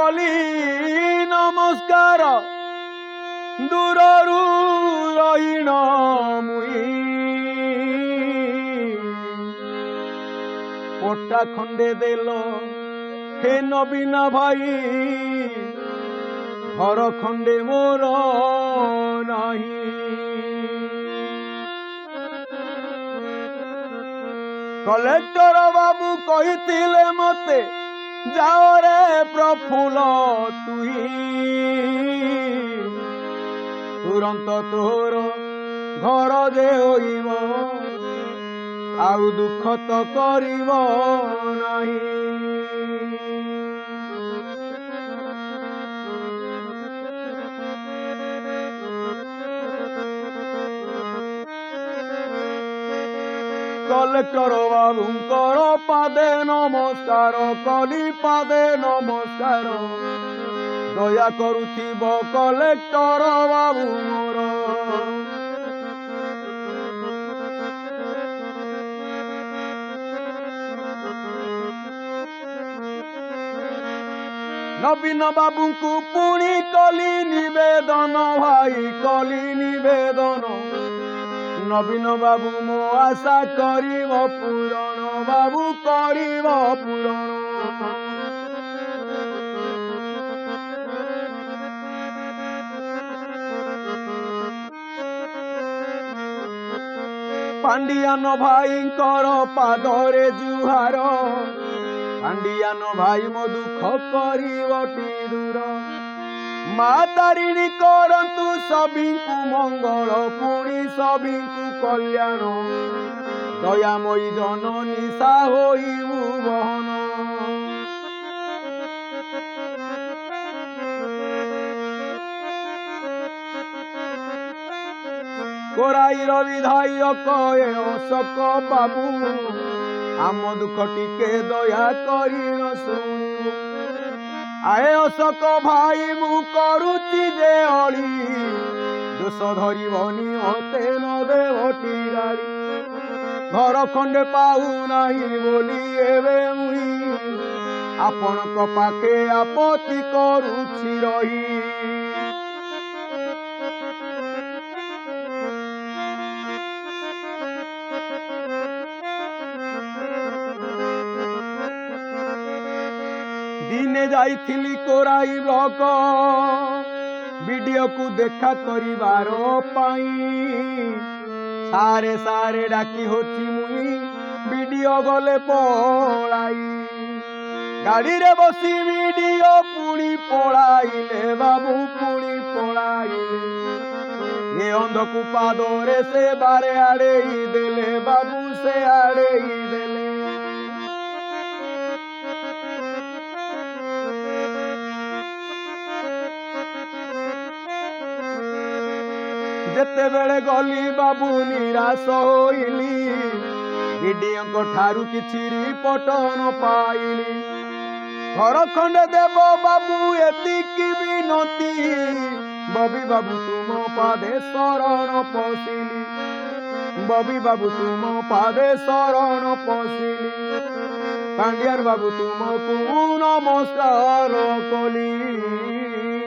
कली नमस्कार दूररू रहीण मुई पोटा खंडे देल हे नवीन भाई घर खंडे मोर नाही कलेक्टर बाबू कहिथिले मते जाओ रे प्रफुल्ल तुही तुरंत तोर घर जे होइब आउ दुख तो करिब नाही कलेक्टर बाबूंकर पादे नमस्कार कली पादे नमस्कार दया करुथिब कलेक्टर बाबू मोर नवीन बाबू को पुणी कली निवेदन भाई कली निवेदन नवीन बाबू मो आशा करिब पूरण बाबू करिब पूरण पांडियान भाई पादरे जुहार पांडियान भाई मो दुख करिबटी दूर मा तारिणी करतु सभिंकु मंगल पुणी सभिंकु कल्याण दयामयी जननी सा होइबु बहन कोराईर विधायक ए अशोक बाबू आम दुख टिके दया करी न शुणु आए अशोक भाई मु करुची जे अली दोष धरबनी मते न देवटी गाड़ी घर खंडे पाऊ नहीं बोली एवे मुई आपनक पाखे आपत्ति करुछि रही दिने जाइथिली कोराई ब्लॉक वीडियो को देखा करिवार पाई सारे सारे डाकी होची मुई वीडियो गले पलाई गाड़ी रे बसी वीडियो पुणी पलाइले बाबू पुणी पलाइले ये अंध को पादरे से बारे आड़े देले बाबू से आड़े देले जेते बेले गली बाबू निराश होइली वीडियो ठारू किछि रिपोर्ट न पाइली घर खंडे देव बाबू एतिकी विनती बबी बाबू तुम पादे शरण पशिली बबी बाबू तुम पादे शरण पशिली पांडियान बाबू तुमको नमस्कार कली।